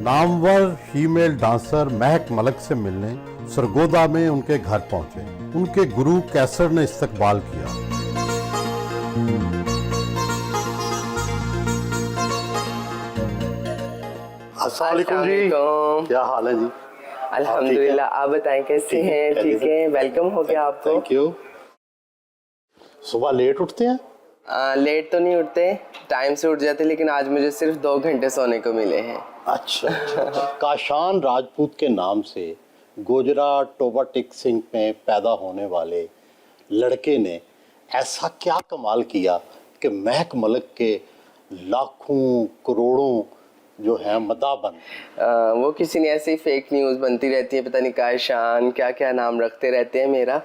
Namvar female dancer महक मलिक से मिलने सरगोदा में उनके घर पहुंचे। उनके गुरु कैसर ने इस्तकबाल किया। अस्सलाम वालेकुम जी, क्या हाल है जी? अल्हम्दुलिल्लाह, आप बताएं कैसे हैं? ठीक है, वेलकम हो गया आपको। Thank you. सुबह लेट उठते हैं? लेट तो नहीं उठते, टाइम से उठ जाते, लेकिन आज मुझे सिर्फ 2 घंटे सोने को मिले हैं। अच्छा अच्छा। काशान राजपूत के नाम से गोजरा टोबा टिक सिंह में पैदा होने वाले लड़के ने ऐसा क्या कमाल किया कि महक मलिक के लाखों करोड़ों जो है मदाबंद। वो किसी ने ऐसे ही फेक न्यूज़ बनती रहती है, पता नहीं काशान क्या क्या नाम रखते रहते हैं। मेरा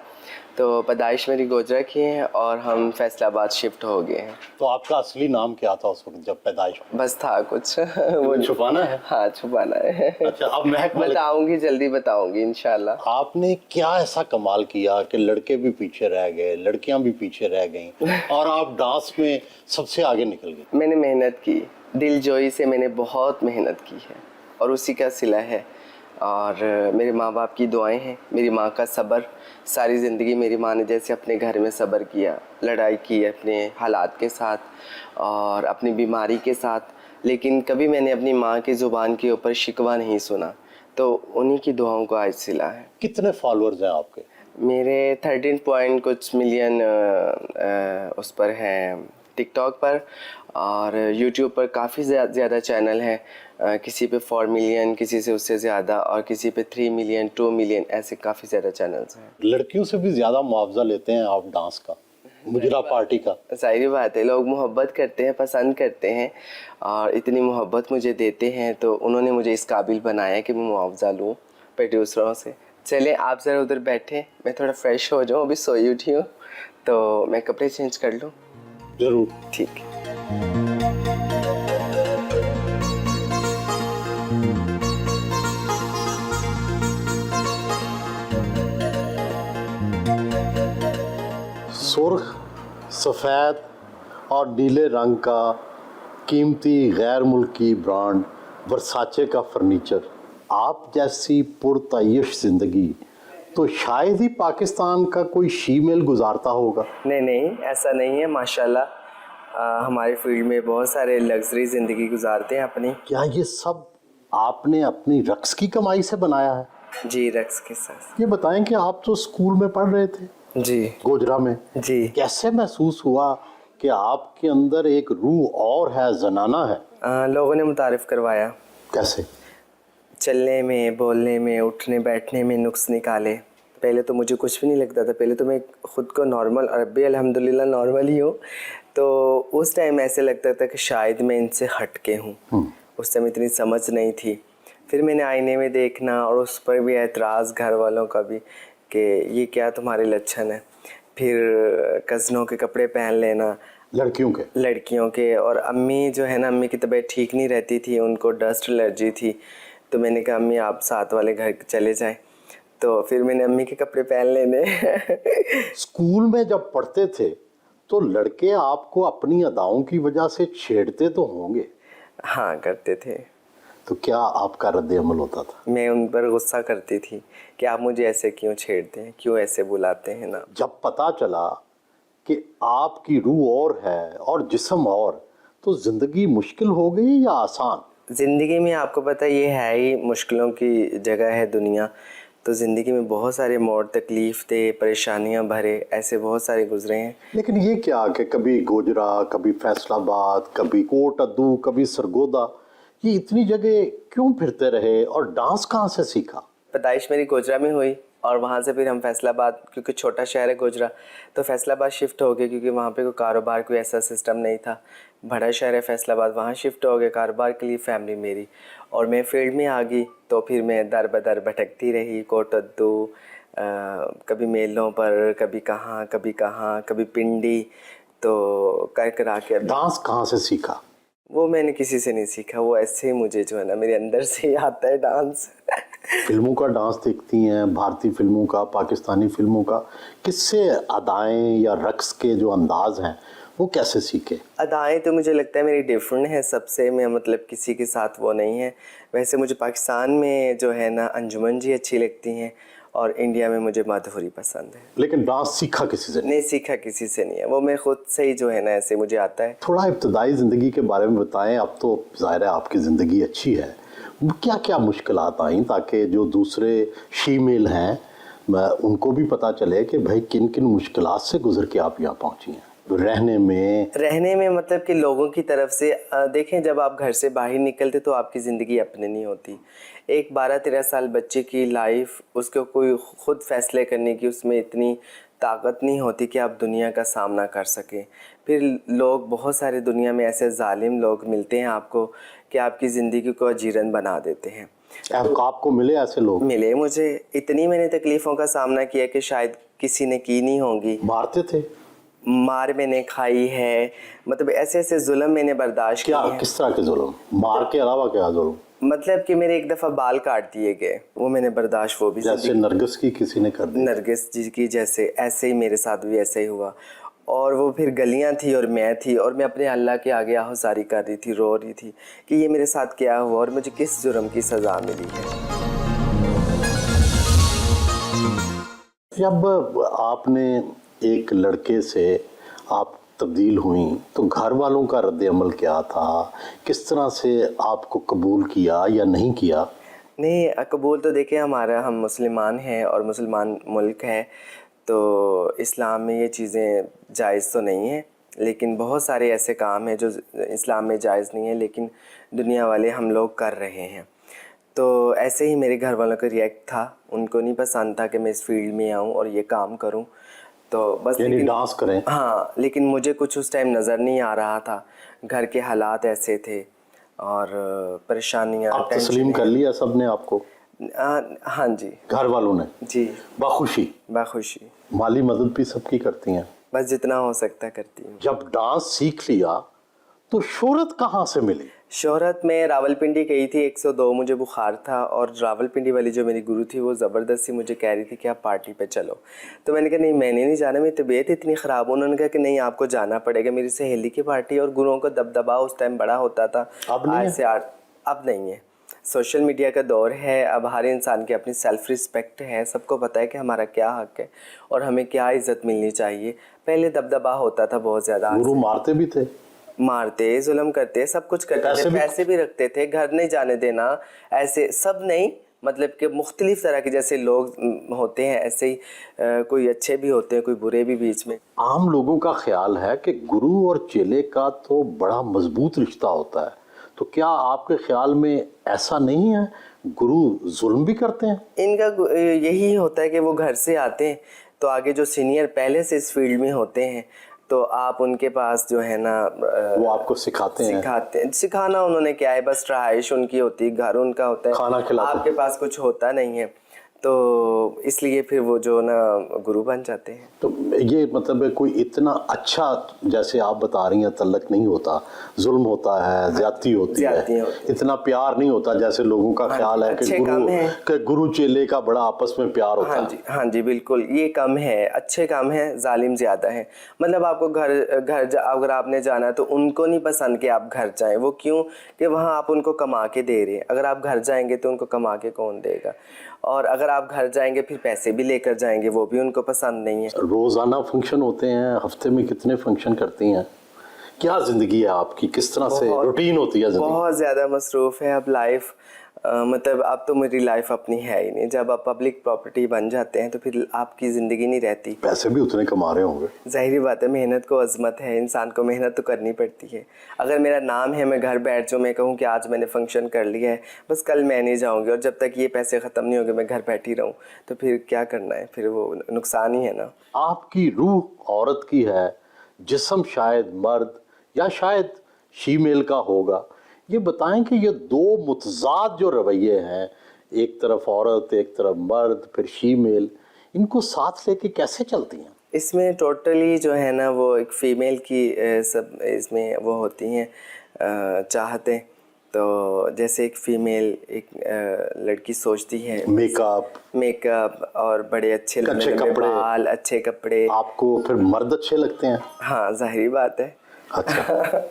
तो पैदाइश मेरी गोजरा की है और हम फैसलाबाद शिफ्ट हो गए हैं। तो आपका असली नाम क्या था उस वक्त जब पैदाइश हुई? बस था कुछ वो छुपाना है? हाँ, छुपाना है। अच्छा, अब महक मलिक, बताऊंगी, जल्दी बताऊंगी इंशाल्लाह। आपने क्या ऐसा कमाल किया कि लड़के भी पीछे रह गए, लड़कियां भी पीछे रह गईं और आप डांस में सबसे आगे निकल गए? मैंने मेहनत की, दिलजोई से मैंने बहुत मेहनत की है और उसी का सिला है। और मेरे माँ बाप की दुआएं हैं, मेरी माँ का सब्र। सारी ज़िंदगी मेरी माँ ने जैसे अपने घर में सब्र किया, लड़ाई की अपने हालात के साथ और अपनी बीमारी के साथ, लेकिन कभी मैंने अपनी माँ की ज़ुबान के ऊपर शिकवा नहीं सुना। तो उन्हीं की दुआओं को आज सिला है। कितने फॉलोअर्स हैं आपके? मेरे 13 पॉइंट कुछ मिलियन उस पर हैं टिकटॉक पर, और यूट्यूब पर काफ़ी ज़्यादा चैनल हैं। किसी पे 4 मिलियन, किसी से उससे ज़्यादा, और किसी पे 3 मिलियन, 2 मिलियन, ऐसे काफ़ी ज़्यादा चैनल्स हैं। लड़कियों से भी ज़्यादा मुआवजा लेते हैं आप डांस का, मुजरा पार्टी का। ज़ाहिर बात है, लोग मोहब्बत करते हैं, पसंद करते हैं, और इतनी मोहब्बत मुझे देते हैं तो उन्होंने मुझे इस काबिल बनाया कि मैं मुआवजा लूँ प्रोड्यूसरों से। चले आप ज़रा उधर बैठे, मैं थोड़ा फ्रेश हो जाऊँ, अभी सोई उठी हूँ, तो मैं कपड़े चेंज कर लूँ। जरूर। ठीक है। सुर्ख, सफ़ेद और नीले रंग का कीमती गैर मुल्की ब्रांड वर्साचे का फर्नीचर, आप जैसी पुरतयश ज़िंदगी तो शायद ही पाकिस्तान का कोई शीमेल गुजारता होगा। नहीं, ऐसा नहीं है। माशाल्लाह हमारे फील्ड में बहुत सारे लग्जरी ज़िंदगी गुजारते हैं अपनी। क्या ये सब आपने अपनी रक्स की कमाई से बनाया है? जी, रक्स के साथ। ये बताएं कि आप तो स्कूल में पढ़ रहे थे जी गोजरा में, जी। कैसे महसूस हुआ कि आपके अंदर एक रूह और है, जनाना है? लोगों ने मुतारिफ करवाया। कैसे? चलने में, बोलने में, उठने बैठने में नुक्स निकाले। पहले तो मुझे कुछ भी नहीं लगता था, पहले तो मैं ख़ुद को नॉर्मल, और अभी अल्हम्दुलिल्लाह नॉर्मल ही हूँ। तो उस टाइम ऐसे लगता था कि शायद मैं इनसे हट के हूँ। उस टाइम इतनी समझ नहीं थी। फिर मैंने आईने में देखना और उस पर भी एतराज़ घर वालों का भी कि ये क्या तुम्हारे लक्षण है। फिर कज़नों के कपड़े पहन लेना, लड़कियों के। और अम्मी जो है ना, अम्मी की तबीयत ठीक नहीं रहती थी, उनको डस्ट एलर्जी थी। तो मैंने कहा अम्मी आप साथ वाले घर चले जाएं। तो फिर मैंने अम्मी के कपड़े पहन लेने। स्कूल में जब पढ़ते थे तो लड़के आपको अपनी अदाओं की वजह से छेड़ते तो होंगे? हाँ, करते थे। तो क्या आपका रद्द अमल होता था? मैं उन पर गुस्सा करती थी कि आप मुझे ऐसे क्यों छेड़ते हैं, क्यों ऐसे बुलाते हैं ना। जब पता चला कि आपकी रूह और है और जिस्म और, तो जिंदगी मुश्किल हो गई या आसान? ज़िंदगी में आपको पता ये है ही, मुश्किलों की जगह है दुनिया। तो ज़िंदगी में बहुत सारे मोड़, तकलीफ़ थे, परेशानियां भरे, ऐसे बहुत सारे गुजरे हैं। लेकिन ये क्या कि कभी गोजरा, कभी फैसलाबाद, कभी कोट अद्दू, कभी सरगोदा, ये इतनी जगह क्यों फिरते रहे और डांस कहाँ से सीखा? पैदाइश मेरी गोजरा में हुई और वहाँ से फिर हम फैसलाबाद, क्योंकि छोटा शहर है गोजरा, तो फैसलाबाद शिफ्ट हो गए, क्योंकि वहाँ पे कोई कारोबार, कोई ऐसा सिस्टम नहीं था। बड़ा शहर है फैसलाबाद, वहाँ शिफ्ट हो गए कारोबार के लिए फैमिली मेरी, और मैं फील्ड में आ गई। तो फिर मैं दर बदर भटकती रही, कोटद्दू, कभी मेलों पर, कभी कहाँ, कभी पिंडी, तो कर करा के। डांस कहाँ से सीखा? वो मैंने किसी से नहीं सीखा, वो ऐसे ही मुझे जो है ना मेरे अंदर से ही आता है डांस। फिल्मों का डांस देखती हैं, भारतीय फिल्मों का, पाकिस्तानी फिल्मों का, किससे अदाएं या रक्स के जो अंदाज हैं वो कैसे सीखे? अदाएँ तो मुझे लगता है मेरी डिफरेंट है सबसे, मैं मतलब किसी के साथ वो नहीं है। वैसे मुझे पाकिस्तान में जो है ना अंजुमन जी अच्छी लगती हैं और इंडिया में मुझे माधुरी पसंद है। लेकिन डांस सीखा किसी से नहीं? नहीं सीखा किसी से नहीं है, वो मैं खुद से ही जो है ना ऐसे मुझे आता है। थोड़ा इब्तदाई ज़िंदगी के बारे में बताएं। अब तो ज़ाहिर है आपकी ज़िंदगी अच्छी है, क्या क्या मुश्किलात आई ताकि जो दूसरे शीमेल हैं उनको भी पता चले कि भाई किन किन मुश्किलात से गुजर के आप यहाँ पहुँची हैं? रहने में मतलब कि लोगों की तरफ से देखें, जब आप घर से बाहर निकलते तो आपकी ज़िंदगी अपनी नहीं होती। एक 12-13 साल बच्चे की लाइफ, उसको कोई ख़ुद फैसले करने की उसमें इतनी ताकत नहीं होती कि आप दुनिया का सामना कर सकें। फिर लोग, बहुत सारे दुनिया में ऐसे जालिम लोग मिलते हैं आपको कि आपकी ज़िंदगी को अजीरन बना देते हैं। आपको मिले ऐसे लोग? मिले मुझे, इतनी मैंने तकलीफ़ों का सामना किया कि शायद किसी ने की नहीं होंगी। मारते थे? मार मैंने खाई है, मतलब ऐसे ऐसे जुल्म मैंने बर्दाश्त किए हैं। किस तरह के जुल्म? मार के अलावा क्या जुल्म? मतलब कि मेरे एक दफ़ा बाल काट दिए गए, वो मैंने बर्दाश्त, वो भी जैसे नरगिस की किसी ने कर दी? नरगिस जी की जैसे, ऐसे ही मेरे साथ भी ऐसे ही हुआ। और वो फिर गलियां थी और मैं थी और मैं अपने अल्लाह के आगे आहुजारी कर रही थी, रो रही थी कि ये मेरे साथ क्या हुआ और मुझे किस जुर्म की सज़ा मिली है। जब आपने एक लड़के से आप तब्दील हुई तो घर वालों का रद्द अमल क्या था? किस तरह से आपको कबूल किया या नहीं किया? नहीं, कबूल तो देखिए, हम मुसलमान हैं और मुसलमान मुल्क है, तो इस्लाम में ये चीज़ें जायज़ तो नहीं है, लेकिन बहुत सारे ऐसे काम हैं जो इस्लाम में जायज़ नहीं है लेकिन दुनिया वाले हम लोग कर रहे हैं। तो ऐसे ही मेरे घर वालों का रिएक्ट था, उनको नहीं पसंद था कि मैं इस फील्ड में आऊँ और ये काम करूँ, तो बस यानी डांस करें। हाँ, लेकिन मुझे कुछ उस टाइम नज़र नहीं आ रहा था, घर के हालात ऐसे थे और परेशानियाँ। आप तस्लीम कर लिया सब ने आपको? हाँ जी। घर वालों ने? जी। बाखुशी? बाखुशी। माली मदद भी सबकी करती हैं? बस जितना हो सकता करती हूँ। जब डांस सीख लिया तो शोहरत कहाँ से मिली? शोहरत में रावलपिंडी गई थी, 102 मुझे बुखार था और रावलपिंडी वाली जो मेरी गुरु थी वो ज़बरदस्ती मुझे कह रही थी कि आप पार्टी पे चलो। तो मैंने कहा नहीं, मैंने नहीं जाना, मेरी तबीयत इतनी ख़राब। उन्होंने कहा कि नहीं, आपको जाना पड़ेगा। मेरी सहेली की पार्टी, और गुरुओं का दबदबा उस टाइम बड़ा होता था। अब नहीं है? अब नहीं है। सोशल मीडिया का दौर है, अब हर इंसान की अपनी सेल्फ़ रिस्पेक्ट है, सबको पता है कि हमारा क्या हक़ है और हमें क्या इज़्ज़त मिलनी चाहिए। पहले दबदबा होता था बहुत ज़्यादा। गुरु मारते भी थे? मारते, जुल्म करते, सब कुछ करते थे, पैसे भी रखते थे, घर नहीं जाने देना, ऐसे सब नहीं, मतलब कि मुख्तलिफ तरह के जैसे लोग होते हैं ऐसे ही कोई अच्छे भी होते हैं, कोई बुरे भी बीच में। आम लोगों का ख्याल है कि गुरु और चेले का तो बड़ा मजबूत रिश्ता होता है, तो क्या आपके ख्याल में ऐसा नहीं है? गुरु जुल्म भी करते हैं? इनका यही होता है कि वो घर से आते हैं तो आगे जो सीनियर पहले से इस फील्ड में होते हैं तो आप उनके पास जो है ना वो आपको सिखाते हैं। सिखाना उन्होंने क्या है, बस रहाइश उनकी होती है, घर उनका होता है, खाना खिलाते, आपके पास कुछ होता नहीं है, तो इसलिए फिर वो जो ना गुरु बन जाते हैं। तो ये मतलब कोई इतना अच्छा, जैसे आप बता रही हैं, तल्लक नहीं होता, जुल्म होता है, ज्यादती होती है, इतना प्यार नहीं होता जैसे लोगों का ख्याल है कि गुरु चेले का बड़ा आपस में प्यार होता है। हाँ जी बिल्कुल, ये कम है, अच्छे कम है, जालिम ज़्यादा है। मतलब आपको घर अगर आपने जाना तो उनको नहीं पसंद कि आप घर जाएं। वो क्यों? कि वहाँ आप उनको कमा के दे रहे हैं। अगर आप घर जाएंगे तो उनको कमा के कौन देगा, और अगर आप घर जाएंगे फिर पैसे भी लेकर जाएंगे, वो भी उनको पसंद नहीं है। रोज़ाना फंक्शन होते हैं, हफ्ते में कितने फंक्शन करती हैं? क्या ज़िंदगी है आपकी, किस तरह से रूटीन होती है ज़िंदगी? बहुत ज़्यादा मसरूफ़ है अब लाइफ। मतलब अब तो मेरी लाइफ अपनी है ही नहीं। जब आप पब्लिक प्रॉपर्टी बन जाते हैं तो फिर आपकी ज़िंदगी नहीं रहती। पैसे भी उतने कमा रहे होंगे? ज़ाहिर बात है, मेहनत को अज़मत है, इंसान को मेहनत तो करनी पड़ती है। अगर मेरा नाम है, मैं घर बैठ जाऊँ, मैं कहूँ कि आज मैंने फ़ंक्शन कर लिया है, बस कल मैं नहीं जाऊँगी, और जब तक ये पैसे ख़त्म नहीं होंगे मैं घर बैठी रहूँ, तो फिर क्या करना है? फिर वो नुकसान ही है ना। आपकी रूह औरत की है, जिस्म शायद मर्द या शायद शीमेल का होगा। ये बताएं कि ये दो मुतज़ाद जो रवैये हैं, एक तरफ औरत एक तरफ मर्द फिर शीमेल, इनको साथ लेके कैसे चलती हैं? इसमें टोटली जो है ना वो एक फ़ीमेल की सब इसमें वो होती हैं चाहतें, तो जैसे एक फीमेल एक लड़की सोचती है मेकअप और बड़े अच्छे लंबे बाल, अच्छे कपड़े। आपको फिर मर्द अच्छे लगते हैं? हाँ, जाहिर बात है। अच्छा।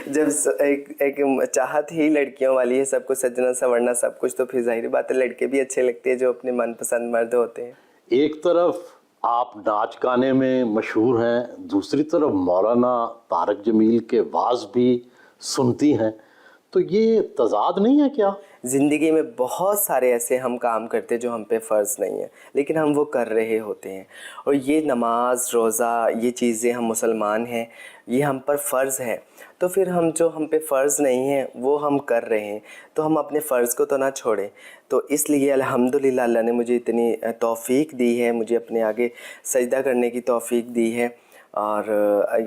जब एक चाहत ही लड़कियों वाली है, सबको सजना संवरना सब कुछ, तो फिर जाहिर बात है लड़के भी अच्छे लगते हैं जो अपने मनपसंद मर्द होते हैं। एक तरफ आप नाच गाने में मशहूर हैं, दूसरी तरफ मौलाना तारक जमील के वाज भी सुनती हैं, तो ये तजाद नहीं है क्या? ज़िंदगी में बहुत सारे ऐसे हम काम करते हैं जो हम पे फ़र्ज़ नहीं है, लेकिन हम वो कर रहे होते हैं। और ये नमाज रोज़ा, ये चीज़ें, हम मुसलमान हैं, ये हम पर फ़र्ज़ है। तो फिर हम जो हम पे फ़र्ज़ नहीं है वो हम कर रहे हैं, तो हम अपने फ़र्ज़ को तो ना छोड़ें। तो इसलिए अल्हम्दुलिल्लाह अल्लाह ने मुझे इतनी तौफ़ीक दी है, मुझे अपने आगे सजदा करने की तौफ़ीक दी है, और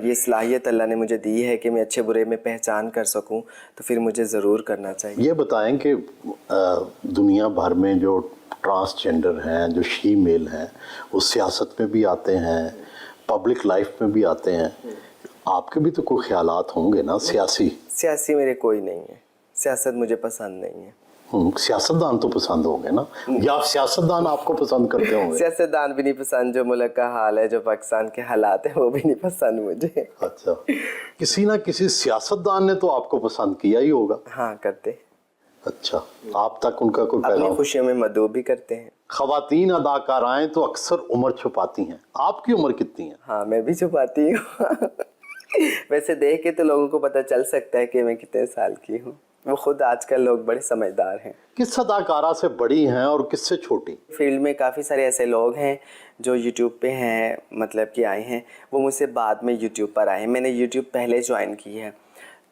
ये सलाहियत अल्लाह ने मुझे दी है कि मैं अच्छे बुरे में पहचान कर सकूं, तो फिर मुझे ज़रूर करना चाहिए। ये बताएं कि दुनिया भर में जो ट्रांसजेंडर हैं, जो शी मेल हैं, वो सियासत में भी आते हैं, पब्लिक लाइफ में भी आते हैं। आपके भी तो कोई ख्यालात होंगे ना सियासी मेरे कोई नहीं है, सियासत मुझे पसंद नहीं है। सियासतदान तो पसंद होंगे ना, या सियासतदान आपको पसंद करते होंगे? सियासतदान भी नहीं पसंद, जो मुल्क का हाल है, जो पाकिस्तान के हालात है, वो भी नहीं पसंद मुझे। अच्छा, किसी ना किसी सियासतदान ने तो आपको पसंद किया ही होगा। हाँ, करते। अच्छा, आप तक उनका कोई अपनी पैगाम? खुशियों में मदऊ भी करते हैं। खवातीन अदाकाराएं तो अक्सर उम्र छुपाती हैं, आपकी उम्र कितनी है? हाँ, मैं भी छुपाती हूँ। वैसे देख के तो लोगों को पता चल सकता है कि मैं कितने साल की हूँ। वो खुद आजकल लोग बड़े समझदार हैं। किस अदाकारा से बड़ी हैं और किससे छोटी? फील्ड में काफ़ी सारे ऐसे लोग हैं जो यूट्यूब पे हैं, मतलब कि आए हैं, वो मुझसे बाद में यूट्यूब पर आए हैं। मैंने यूट्यूब पहले ज्वाइन की है,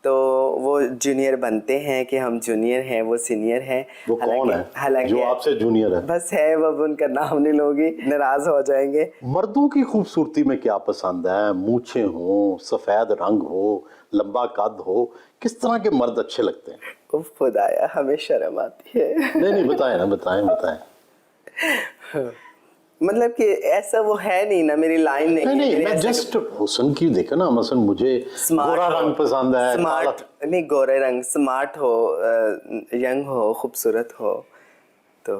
तो वो जूनियर बनते हैं कि हम जूनियर हैं, वो सीनियर हैं। वो कौन है हालांकि जो आपसे जूनियर है? बस है, वो उनका नाम नहीं लोगी, नाराज़ हो जाएंगे। मर्दों की खूबसूरती में क्या पसंद है? मूछें हो, सफ़ेद रंग हो, लंबा कद हो, किस तरह के मर्द अच्छे लगते हैं? उफ खुदाया, हमें शर्म आती है। नहीं बताएं ना, बताएं। मतलब कि ऐसा वो है नहीं ना, मेरी लाइन नहीं है। मैं जस्ट हुस्न की देखा ना, मसलन मुझे गोरा रंग पसंद है, स्मार्ट नहीं, गोरे रंग, स्मार्ट हो, यंग हो, खूबसूरत हो, तो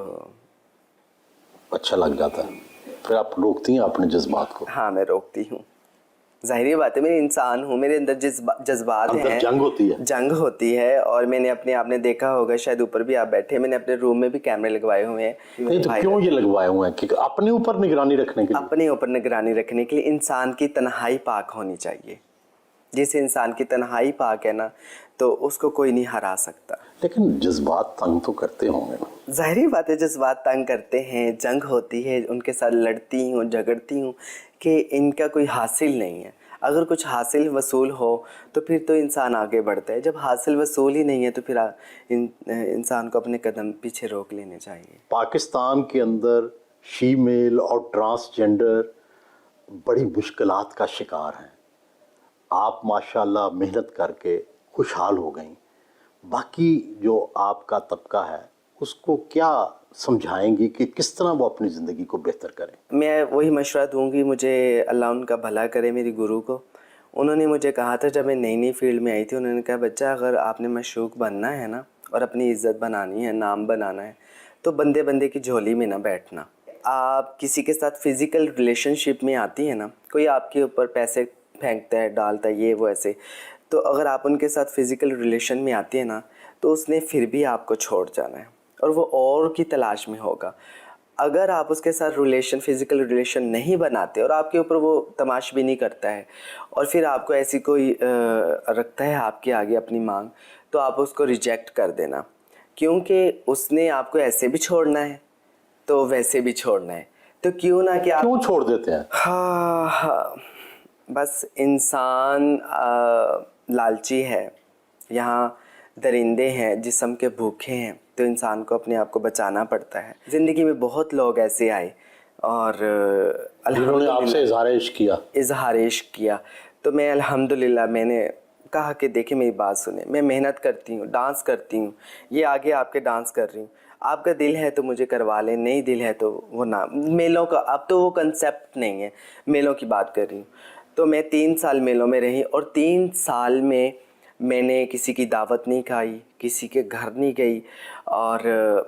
अच्छा लग जाता है। फिर आप रोकती हैं अपने जज्बात को? हाँ, मैं रोकती हूँ। जाहिर बात है, मैं इंसान हूँ, मेरे अंदर जज्बात हैं, जंग होती है। और मैंने आपने देखा होगा, शायद ऊपर भी आप बैठे, मैंने अपने रूम में भी कैमरे लगवाए हुए हैं। नहीं तो क्यों ये लगवाए हुए हैं? कि अपने ऊपर निगरानी रखने के लिए? अपने ऊपर निगरानी रखने के लिए। इंसान की तन्हाई पाक होनी चाहिए। जिस इंसान की तन्हाई पाक है ना, तो उसको कोई नहीं हरा सकता। लेकिन जज्बात तंग तो करते होंगे ना? जाहिर बात है, जज्बात तंग करते हैं, जंग होती है, उनके साथ लड़ती हूँ, झगड़ती हूँ कि इनका कोई हासिल नहीं है। अगर कुछ हासिल वसूल हो तो फिर तो इंसान आगे बढ़ता है। जब हासिल वसूल ही नहीं है तो फिर इंसान को अपने कदम पीछे रोक लेने चाहिए। पाकिस्तान के अंदर शीमेल और ट्रांसजेंडर बड़ी मुश्किलात का शिकार हैं। आप माशाल्लाह मेहनत करके खुशहाल हो गई, बाकी जो आपका तबका है उसको क्या समझाएंगी कि किस तरह वो अपनी ज़िंदगी को बेहतर करें? मैं वही मशवरा दूंगी, मुझे अल्लाह उनका भला करे, मेरी गुरु को। उन्होंने मुझे कहा था जब मैं नई नई फील्ड में आई थी, उन्होंने कहा बच्चा, अगर आपने मशहूर बनना है ना और अपनी इज़्ज़त बनानी है, नाम बनाना है, तो बंदे बंदे की झोली में ना बैठना। आप किसी के साथ फ़िज़िकल रिलेशनशिप में आती है ना, कोई आपके ऊपर पैसे फेंकता है, डालता है, ये वो ऐसे, तो अगर आप उनके साथ फ़िज़िकल रिलेशन में आती है ना, तो उसने फिर भी आपको छोड़ जाना है और वो और की तलाश में होगा। अगर आप उसके साथ फ़िज़िकल रिलेशन नहीं बनाते और आपके ऊपर वो तमाश भी नहीं करता है और फिर आपको ऐसी कोई रखता है आपके आगे अपनी मांग, तो आप उसको रिजेक्ट कर देना, क्योंकि उसने आपको ऐसे भी छोड़ना है तो वैसे भी छोड़ना है। तो क्यों ना कि आप क्यों छोड़ देते हैं? हाँ, बस इंसान लालची है, यहाँ दरिंदे हैं, जिस्म के भूखे हैं, तो इंसान को अपने आप को बचाना पड़ता है। ज़िंदगी में बहुत लोग ऐसे आए और जिन्होंने आपसे इज़हार इश्क किया, तो मैं अल्हम्दुलिल्लाह मैंने कहा कि देखिए मेरी बात सुने, मैं मेहनत करती हूँ, डांस करती हूँ, ये आगे आपके डांस कर रही हूँ, आपका दिल है तो मुझे करवा लें, नहीं दिल है तो वो ना। मेलों का अब तो वो कंसेप्ट नहीं है, मेलों की बात कर रही हूँ। तो मैं 3 साल मेलों में रही और 3 साल में मैंने किसी की दावत नहीं खाई, किसी के घर नहीं गई। और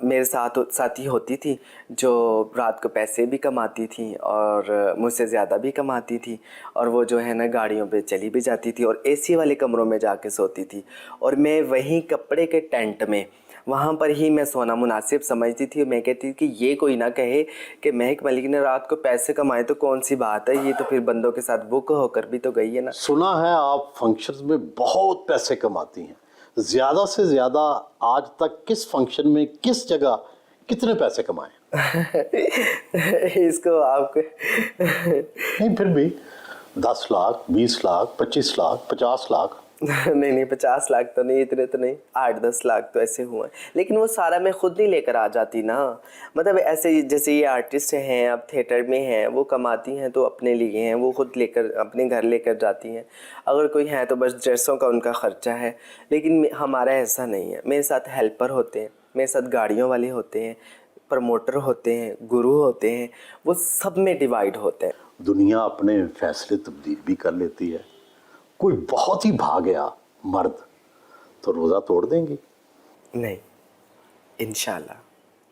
मेरे साथी होती थी जो रात को पैसे भी कमाती थी और मुझसे ज़्यादा भी कमाती थी, और वो जो है ना गाड़ियों पे चली भी जाती थी और एसी वाले कमरों में जाके सोती थी, और मैं वहीं कपड़े के टेंट में वहाँ पर ही मैं सोना मुनासिब समझती थी। मैं कहती थी कि ये कोई ना कहे कि महक मलिक ने रात को पैसे कमाए तो कौन सी बात है, ये तो फिर बंदों के साथ बुक होकर भी तो गई है ना। सुना है आप फंक्शंस में बहुत पैसे कमाती हैं, ज़्यादा से ज़्यादा आज तक किस फंक्शन में किस जगह कितने पैसे कमाए? इसको आपको नहीं फिर भी 10 लाख, 20 लाख, 25 लाख, 50 लाख? नहीं 50 लाख तो नहीं, इतने तो नहीं, 8-10 लाख तो ऐसे हुए। लेकिन वो सारा मैं खुद नहीं लेकर आ जाती ना, मतलब ऐसे जैसे ये आर्टिस्ट हैं अब थिएटर में हैं, वो कमाती हैं तो अपने लिए हैं, वो खुद लेकर अपने घर लेकर जाती हैं। अगर कोई है तो बस ड्रेसों का उनका ख़र्चा है, लेकिन हमारा ऐसा नहीं है। मेरे साथ हेल्पर होते हैं, मेरे साथ गाड़ियों वाले होते हैं, प्रमोटर होते हैं, गुरु होते हैं, वो सब में डिवाइड होते हैं। दुनिया अपने फैसले तब्दील भी कर लेती है। कोई बहुत ही भाग गया मर्द तो रोज़ा तोड़ देंगी? नहीं, इंशाल्लाह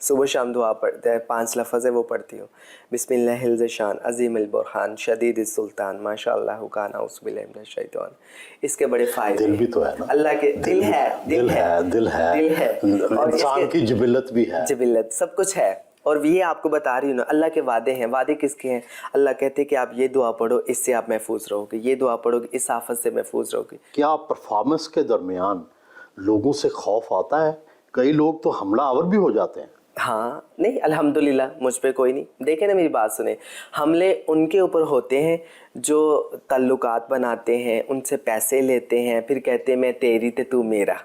सुबह शाम दुआ पढ़ते हैं, 5 लफ्ज़ है वो पढ़ती हूँ। बिस्मिल्लाहिल ज़शान अज़ीमिल बुरहान शदीदिस सुल्तान माशाअल्लाह काना उस्बिल्लाहि मिनश शैतान। इसके बड़े फ़ायदे दिल भी तो है ना, अल्लाह के दिल है और इंसान की जिबिलत भी है, जिबिलत सब कुछ है। और ये आपको बता रही हूँ ना, अल्लाह के वादे हैं। वादे किसके हैं? अल्लाह कहते हैं कि आप ये दुआ पढ़ो, इससे आप महफूज रहोगे, ये दुआ पढ़ोगे, इस आफत से महफूज रहोगे। क्या परफॉर्मेंस के दरमियान लोगों से खौफ आता है? कई लोग तो हमलावर भी हो जाते हैं। हाँ, नहीं अल्हम्दुलिल्लाह मुझ पे कोई नहीं। देखे ना, मेरी बात सुने, हमले उनके ऊपर होते हैं जो ताल्लुकात बनाते हैं, उनसे पैसे लेते हैं, फिर कहते हैं मैं तेरी ते तू मेरा,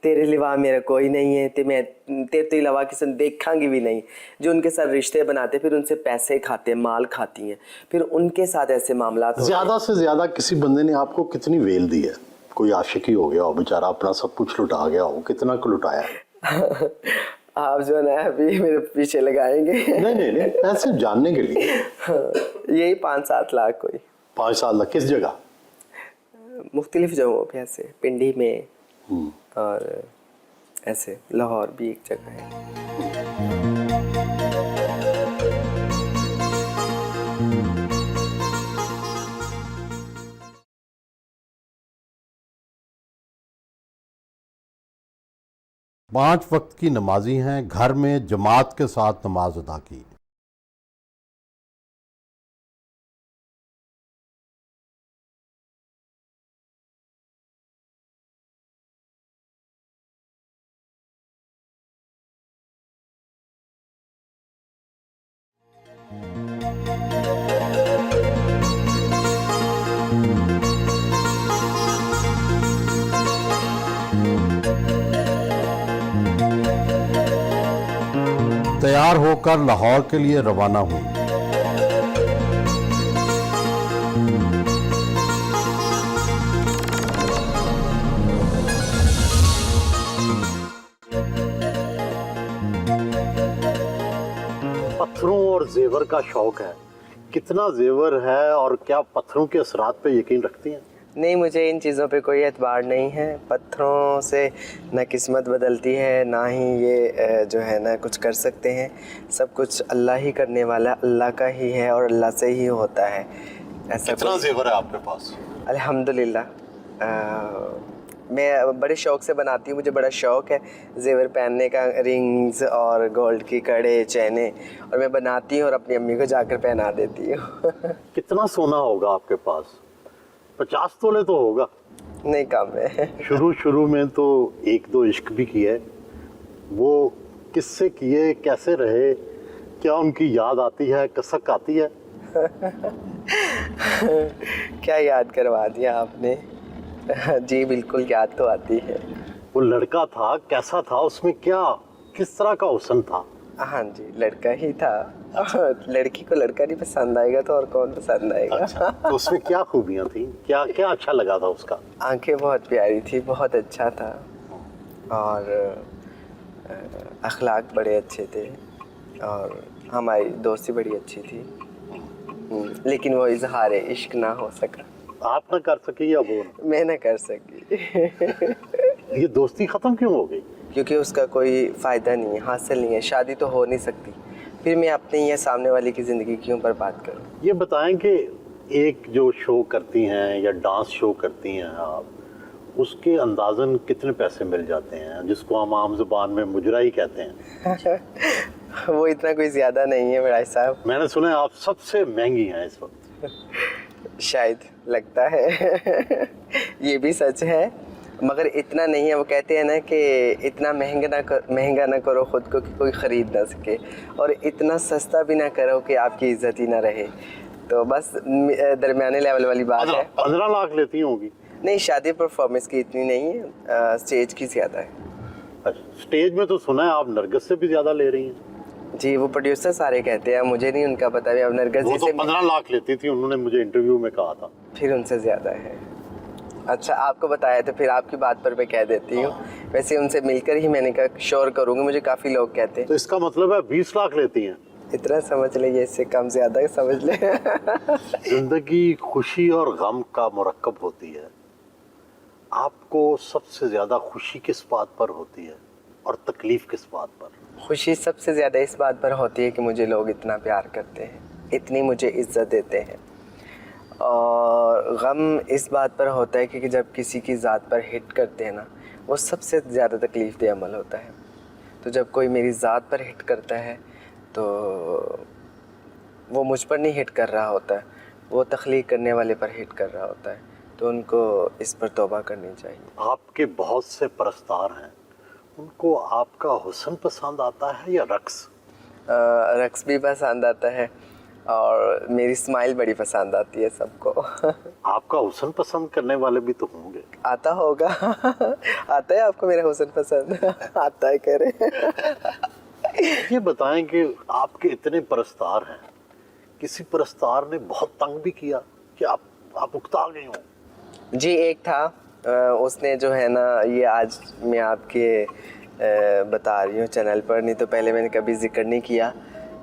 तेरे लिवा मेरा कोई नहीं है, ते मैं तेरे तो अलावा किसी ने देखांगी भी नहीं। जो उनके साथ रिश्ते बनाते, फिर उनसे पैसे खाते, माल खाती हैं, फिर उनके साथ ऐसे मामला। ज़्यादा से ज़्यादा किसी बंदे ने आपको कितनी वेल दी है? कोई आशिकी हो गया हो, बेचारा अपना सब कुछ लुटा गया हो, कितना को लुटाया? आप जो है अभी मेरे पीछे लगाएंगे। नहीं, ऐसे जानने के लिए। यही 5-7 लाख कोई। 5-7 लाख किस जगह? मुख्तलिफ जगहों पे, ऐसे पिंडी में और ऐसे लाहौर भी एक जगह है। पांच वक्त की नमाजी हैं, घर में जमात के साथ नमाज अदा की। तैयार होकर लाहौर के लिए रवाना हुई। पत्थरों और जेवर का शौक है, कितना जेवर है और क्या पत्थरों के असरात पे यकीन रखती हैं? नहीं, मुझे इन चीज़ों पे कोई एतबार नहीं है। पत्थरों से ना किस्मत बदलती है, ना ही ये जो है ना कुछ कर सकते हैं। सब कुछ अल्लाह ही करने वाला, अल्लाह का ही है और अल्लाह से ही होता है। ऐसा कितना जेवर है आपके पास? अल्हम्दुलिल्लाह मैं बड़े शौक़ से बनाती हूँ, मुझे बड़ा शौक़ है जेवर पहनने का, रिंग्स और गोल्ड की कड़े चैने, और मैं बनाती हूँ और अपनी अम्मी को जाकर पहना देती हूँ। कितना सोना होगा आपके पास? 50 तोले तो होगा। नहीं, कम है। शुरू में तो 1-2 इश्क भी किए, वो किससे किए, कैसे रहे, क्या उनकी याद आती है, कसक आती है? क्या याद करवा दिया आपने। जी बिल्कुल याद तो आती है। वो लड़का था, कैसा था, उसमें क्या किस तरह का हुस्न था? हाँ जी, लड़का ही था। लड़की को लड़का नहीं पसंद आएगा तो और कौन पसंद आएगा। अच्छा, तो उसमें क्या खूबियाँ थी, क्या क्या अच्छा लगा था उसका? आंखें बहुत प्यारी थी, बहुत अच्छा था, और अखलाक बड़े अच्छे थे, और हमारी दोस्ती बड़ी अच्छी थी। लेकिन वो इजहार इश्क ना हो सका। आप ना कर सकी या वो? मैं ना कर सकी। ये दोस्ती ख़त्म क्यों हो गई? क्योंकि उसका कोई फ़ायदा नहीं है, हासिल नहीं है, शादी तो हो नहीं सकती, फिर मैं अपनी या सामने वाले की ज़िंदगी क्यों बर्बाद करूं? ये बताएं कि एक जो शो करती हैं या डांस शो करती हैं आप, उसके अंदाज़न कितने पैसे मिल जाते हैं, जिसको हम आम ज़ुबान में मुजरा ही कहते हैं? वो इतना कोई ज़्यादा नहीं है भाई साहब। मैंने सुना है आप सबसे महंगी हैं इस वक्त। शायद, लगता है। ये भी सच है, मगर इतना नहीं है। वो कहते हैं ना कि इतना महंगा ना करो ख़ुद को कि कोई ख़रीद ना सके, और इतना सस्ता भी ना करो कि आपकी इज़्ज़त ही ना रहे। तो बस दरमियाने लेवल वाली बात है। 15 लाख लेती होंगी? नहीं, शादी परफॉर्मेंस की इतनी नहीं है, स्टेज की ज़्यादा है। अच्छा, स्टेज में तो सुना है आप नरगिस से भी ज़्यादा ले रही हैं। जी, वो प्रोड्यूसर सारे कहते हैं, मुझे नहीं उनका पता भी। अब नरगिस वो जी तो से 15 लाख लेती थी, उन्होंने मुझे इंटरव्यू में कहा था। फिर उनसे ज़्यादा है। अच्छा, आपको बताया तो फिर आपकी बात पर मैं कह देती हूँ। वैसे उनसे मिलकर ही मैंने कहा श्योर करूँगी, मुझे काफ़ी लोग कहते हैं। तो इसका मतलब है 20 लाख लेती हैं? इतना समझ लेंगे, इससे कम ज़्यादा समझ लें। जिंदगी खुशी और गम का मुरक्कब होती है। आपको सबसे ज़्यादा खुशी किस बात पर होती है और तकलीफ़ किस बात पर? खुशी सबसे ज़्यादा इस बात पर होती है कि मुझे लोग इतना प्यार करते हैं, इतनी मुझे इज़्ज़त देते हैं। और गम इस बात पर होता है कि जब किसी की ज़ात पर हिट करते हैं ना, वो सबसे ज़्यादा तकलीफ़ दे अमल होता है। तो जब कोई मेरी ज़ात पर हिट करता है तो वो मुझ पर नहीं हिट कर रहा होता है, वो तख्लीक करने वाले पर हिट कर रहा होता है। तो उनको इस पर तौबा करनी चाहिए। आपके बहुत से परस्तार हैं, उनको आपका हुस्न पसंद आता है या रक्स? रक्स भी पसंद आता है और मेरी स्माइल बड़ी पसंद आती है सबको। आपका हुस्न पसंद करने वाले भी तो होंगे। आता होगा। आता है आपको मेरा हुस्न पसंद? आता है, कह रहे। ये बताएं कि आपके इतने परस्तार हैं, किसी परस्तार ने बहुत तंग भी किया कि आप उकता गए हो? जी, एक था, उसने जो है ना, ये आज मैं आपके बता रही हूँ चैनल पर, नहीं तो पहले मैंने कभी जिक्र नहीं किया।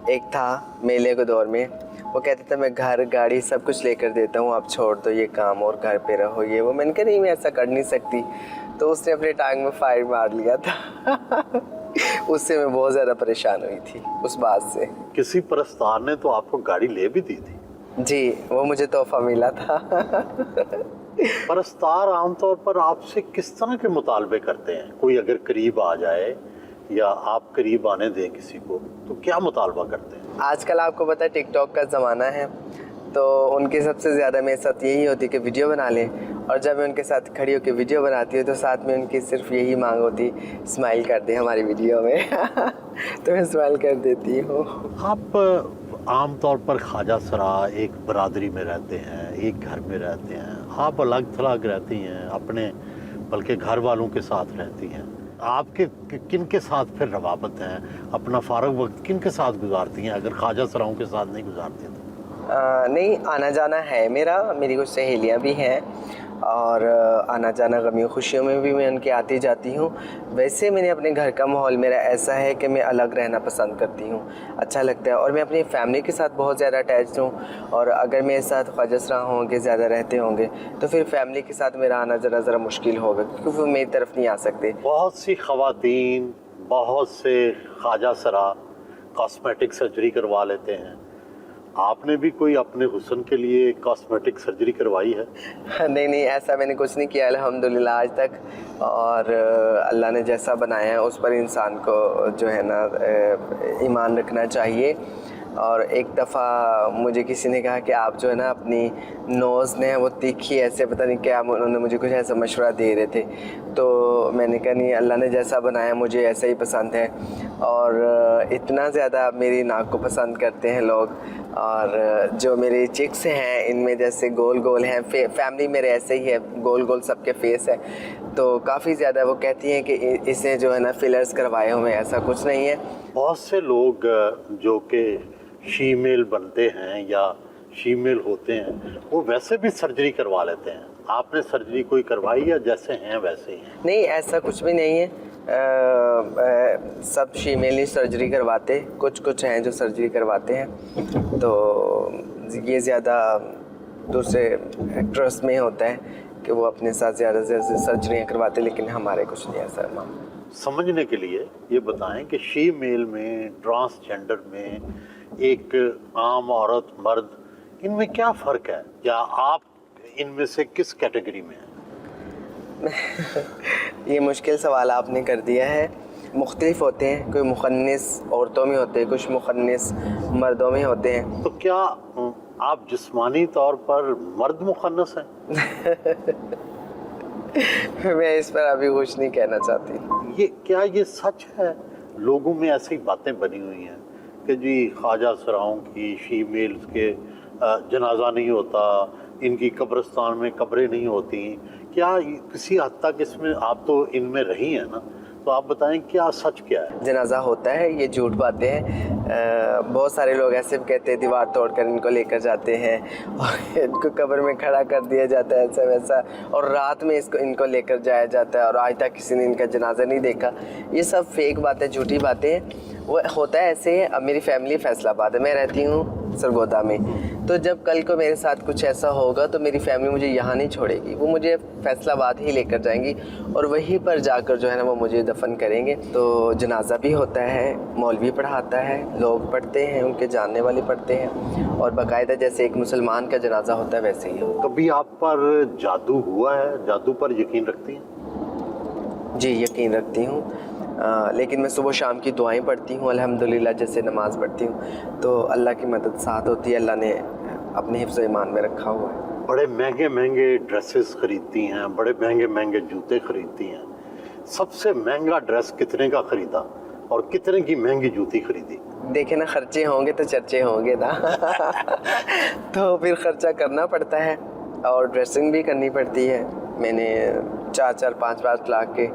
एक था मेले के दौर में, वो कहता था मैं घर गाड़ी सब कुछ लेकर देता हूँ, आप छोड़ दो ये काम और घर पे रहो ये वो। मैंने कहा नहीं, मैं ऐसा कर नहीं सकती। तो उसने अपने टांग में फायर मार लिया था। उससे मैं बहुत ज़्यादा परेशान हुई थी उस बात से। किसी परस्तार ने तो आपको गाड़ी ले भी दी थी? जी, वो मुझे तोहफा मिला था। परस्तार आमतौर पर आपसे किस तरह के मुतालबे करते हैं? कोई अगर करीब आ जाए या आप करीब आने दें किसी को, तो क्या मुतालबा करते हैं? आजकल आपको पता है टिकटॉक का ज़माना है, तो उनकी सबसे ज़्यादा मेरे साथ यही होती है कि वीडियो बना लें। और जब मैं उनके साथ खड़ी होकर वीडियो बनाती हूँ तो साथ में उनकी सिर्फ यही मांग होती, स्माइल कर दे हमारी वीडियो में। तो मैं स्माइल कर देती हूँ। आप आमतौर पर ख्वाजा सरा एक बरादरी में रहते हैं, एक घर में रहते हैं, आप अलग थलग रहती हैं, अपने बल्कि घर वालों के साथ रहती हैं। आपके किन के साथ फिर रवाबत हैं? अपना फारग वक्त किन के साथ गुजारती हैं अगर ख्वाजा सराओं के साथ नहीं गुजारती तो? नहीं, आना जाना है मेरी कुछ सहेलियाँ भी हैं और आना जाना गमियों खुशियों में भी मैं उनके आती जाती हूँ। वैसे मैंने अपने घर का माहौल मेरा ऐसा है कि मैं अलग रहना पसंद करती हूँ, अच्छा लगता है। और मैं अपनी फैमिली के साथ बहुत ज़्यादा अटैच्ड हूँ, और अगर मेरे साथ ख्वाजा सरा होंगे, ज़्यादा रहते होंगे, तो फिर फैमिली के साथ मेरा आना जाना ज़रा मुश्किल होगा, क्योंकि वो मेरी तरफ नहीं आ सकते। बहुत सी ख़वातीन, बहुत से ख्वाजा सरा कॉस्मेटिक सर्जरी करवा लेते हैं। आपने भी कोई अपने हुस्न के लिए कॉस्मेटिक सर्जरी करवाई है? नहीं, ऐसा मैंने कुछ नहीं किया अल्हम्दुलिल्लाह आज तक। और अल्लाह ने जैसा बनाया है उस पर इंसान को जो है ना ईमान रखना चाहिए। और एक दफ़ा मुझे किसी ने कहा कि आप जो है ना अपनी नोज़ ने वो तीखी ऐसे, पता नहीं क्या, उन्होंने मुझे कुछ ऐसा मशवरा दे रहे थे। तो मैंने कहा नहीं, अल्लाह ने जैसा बनाया मुझे ऐसा ही पसंद है। और इतना ज़्यादा मेरी नाक को पसंद करते हैं लोग। और जो मेरे चिक्स हैं इनमें जैसे गोल गोल हैं, फैमिली मेरे ऐसे ही है, गोल गोल सबके फेस है। तो काफ़ी ज़्यादा वो कहती हैं कि इसे जो है ना फिलर्स करवाए हुए, ऐसा कुछ नहीं है। बहुत से लोग जो कि शीमेल बनते हैं या शीमेल होते हैं, वो वैसे भी सर्जरी करवा लेते हैं। आपने सर्जरी कोई करवाई या जैसे हैं वैसे ही हैं? नहीं, ऐसा कुछ भी नहीं है। सब फीमेल ही सर्जरी करवाते, कुछ हैं जो सर्जरी करवाते हैं। तो ये ज़्यादा दूसरे एक्ट्रेस में होता है कि वो अपने साथ ज़्यादा से ज़्यादा सर्जरियाँ करवाते, लेकिन हमारे कुछ नहीं ऐसा मामला। समझने के लिए ये बताएं कि शी मेल में, ट्रांसजेंडर में, एक आम औरत, मर्द, इनमें क्या फ़र्क है, या आप इनमें से किस कैटेगरी में हैं? ये मुश्किल सवाल आपने कर दिया है। मुख्तलिफ होते हैं, कोई मुखन्निस औरतों में होते हैं, कुछ मुखन्निस मर्दों में होते हैं। तो क्या आप जिस्मानी तौर पर मर्द मुखन्नस हैं? मैं इस पर अभी कुछ नहीं कहना चाहती। ये सच है? लोगों में ऐसी बातें बनी हुई हैं कि जी ख्वाजा सराओं की शीमेल्स के जनाजा नहीं होता, इनकी कब्रिस्तान में कब्रें नहीं होती। क्या किसी हद तक इसमें आप तो इनमें रही हैं ना, तो आप बताएं क्या सच क्या है? जनाजा होता है, ये झूठ बातें हैं। बहुत सारे लोग ऐसे भी कहते हैं दीवार तोड़कर इनको लेकर जाते हैं और इनको कब्र में खड़ा कर दिया जाता है, ऐसा वैसा, और रात में इनको लेकर जाया जाता है और आज तक किसी ने इनका जनाजा नहीं देखा। ये सब फेक बातें, झूठी बातें हैं। वो होता है ऐसे। अब मेरी फैमिली फैसलाबाद है, मैं रहती हूँ सरगोदा में, तो जब कल को मेरे साथ कुछ ऐसा होगा तो मेरी फैमिली मुझे यहाँ नहीं छोड़ेगी, वो मुझे फैसलाबाद ही लेकर जाएंगी और वहीं पर जाकर जो है ना वो मुझे दफन करेंगे। तो जनाजा भी होता है, मौलवी पढ़ाता है, लोग पढ़ते हैं, उनके जानने वाले पढ़ते हैं, और बाकायदा जैसे एक मुसलमान का जनाजा होता है वैसे ही। कभी आप पर जादू हुआ है? जादू पर यकीन रखती हैं? जी यकीन रखती हूँ, लेकिन मैं सुबह शाम की दुआएं पढ़ती हूँ अल्हम्दुलिल्लाह, जैसे नमाज़ पढ़ती हूँ तो अल्लाह की मदद साथ होती है, अल्लाह ने अपने हिफ्ज़ ईमान में रखा हुआ है। बड़े महंगे महंगे ड्रेसेस खरीदती हैं, बड़े महंगे महंगे जूते खरीदती हैं। सबसे महंगा ड्रेस कितने का खरीदा और कितने की महंगी जूती खरीदी? देखे ना, खर्चे होंगे तो चर्चे होंगे ना। तो फिर खर्चा करना पड़ता है और ड्रेसिंग भी करनी पड़ती है। मैंने 4-4, 5-5 लाख के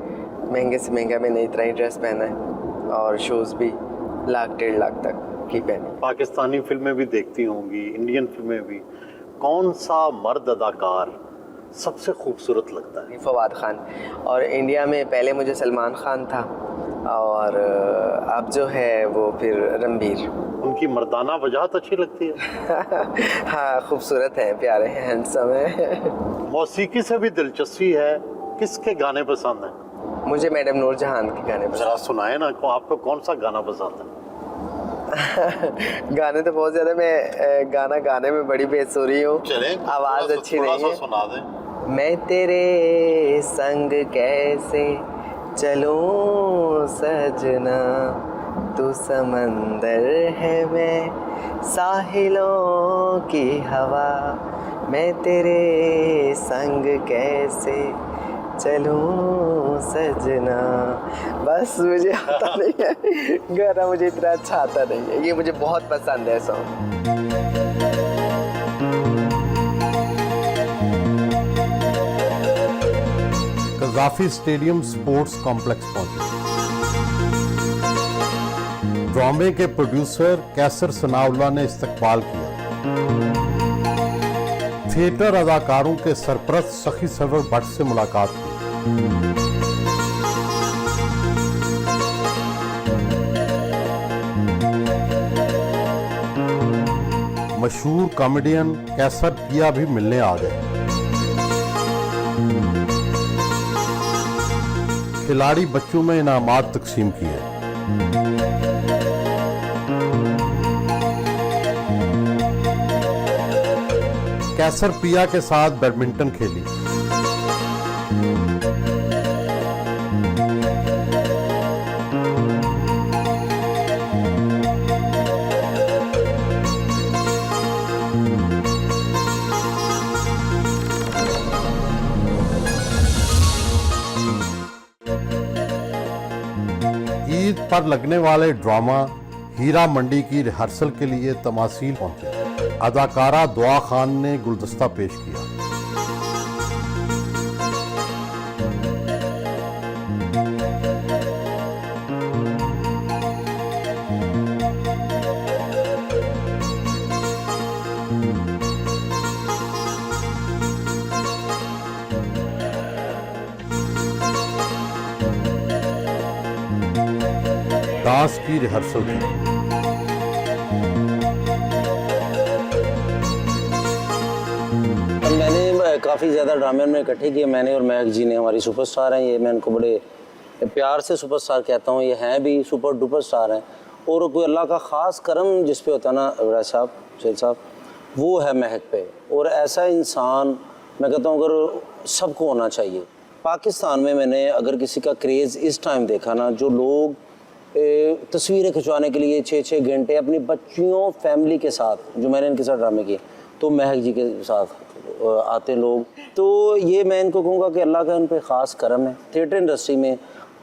महंगे से महंगा मैंने इतना ही ड्रेस पहना है, और शूज़ भी 1-1.5 लाख तक की पहनी। पाकिस्तानी फिल्में भी देखती होंगी, इंडियन फिल्में भी। कौन सा मर्द अदाकार सबसे खूबसूरत लगता है? फवाद खान। और इंडिया में पहले मुझे सलमान खान था, और अब जो है वो फिर रणबीर। उनकी मर्दाना वजाहत अच्छी लगती है। हाँ, खूबसूरत है, प्यारे हैं, हैंडसम है। मौसीकी से भी दिलचस्पी है, किसके गाने पसंद हैं? मुझे मैडम नूर जहान के गाने पसंद। जरा सुनाए ना, आपको कौन सा गाना पसंद है? गाने तो बहुत ज़्यादा, मैं गाना गाने में बड़ी बेसुरी हूँ, आवाज़ अच्छी नहीं है। सुना दें। मैं तेरे संग कैसे चलूं सजना, तू समंदर है मैं साहिलों की हवा, मैं तेरे संग कैसे चलूं सजना। बस मुझे आता नहीं है गाना, मुझे इतना अच्छा आता नहीं है। ये मुझे बहुत पसंद है सॉन्ग। कज़ाफ़ी स्टेडियम स्पोर्ट्स कॉम्प्लेक्स पहुंचे। ड्रामे के प्रोड्यूसर कैसर सनाउल्लाह ने इस्तकबाल किया। थिएटर अदाकारों के सरपरस्त सखी सरवर भट्ट से मुलाकात की। मशहूर कॉमेडियन कैसर पिया भी मिलने आ गए। खिलाड़ी बच्चों में इनामात तकसीम किए। कैसर पिया के साथ बैडमिंटन खेली। ईद पर लगने वाले ड्रामा हीरा मंडी की रिहर्सल के लिए तमासील पहुंचे। अदाकारा दुआ खान ने गुलदस्ता पेश किया। डांस की रिहर्सल की। मैंने काफ़ी ज़्यादा ड्रामे में इकट्ठे किए मैंने और महक जी ने, हमारी सुपरस्टार हैं ये, मैं इनको बड़े प्यार से सुपरस्टार कहता हूँ, ये हैं भी सुपर डुपर स्टार हैं। और कोई अल्लाह का ख़ास करम जिस पे होता है ना अबराज साहब, शेर साहब, वो है महक पे। और ऐसा इंसान मैं कहता हूँ अगर सबको होना चाहिए। पाकिस्तान में मैंने अगर किसी का क्रेज़ इस टाइम देखा ना, जो लोग तस्वीरें खिंचवाने के लिए 6-6 घंटे अपनी बच्चियों फैमिली के साथ, जो मैंने इनके साथ ड्रामे किए, तो महक जी के साथ आते लोग, तो ये मैं इनको कहूँगा कि अल्लाह का इन पे ख़ास करम है। थिएटर इंडस्ट्री में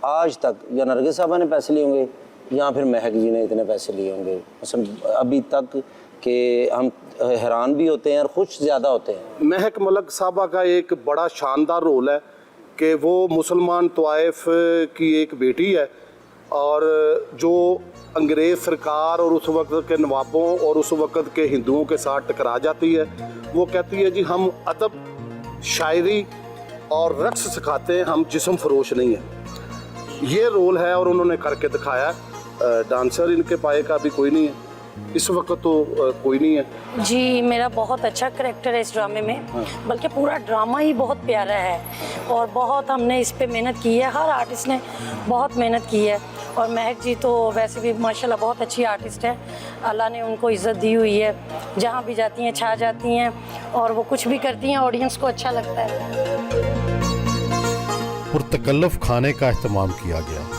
आज तक या नरगिस साहबा ने पैसे लिए होंगे या फिर महक जी ने इतने पैसे लिए होंगे मतलब अभी तक, कि हम हैरान भी होते हैं और खुश ज़्यादा होते हैं। महक मलिक साहबा का एक बड़ा शानदार रोल है कि वो मुसलमान तवाइफ की एक बेटी है और जो अंग्रेज़ सरकार और उस वक्त के नवाबों और उस वक्त के हिंदुओं के साथ टकरा जाती है। वो कहती है जी हम अदब, शायरी और रक्स सिखाते हैं, हम जिस्म फरोश नहीं है। ये रोल है और उन्होंने करके दिखाया। डांसर इनके पाए का भी कोई नहीं है इस वक्त, तो कोई नहीं है जी। मेरा बहुत अच्छा करैक्टर है इस ड्रामे में, बल्कि पूरा ड्रामा ही बहुत प्यारा है और बहुत हमने इस पे मेहनत की है, हर आर्टिस्ट ने बहुत मेहनत की है। और महक जी तो वैसे भी माशाल्लाह बहुत अच्छी आर्टिस्ट है, अल्लाह ने उनको इज़्ज़त दी हुई है, जहाँ भी जाती हैं छा जाती हैं और वो कुछ भी करती हैं ऑडियंस को अच्छा लगता है। पुरतकल्लुफ़ खाने का अहतमाम किया गया।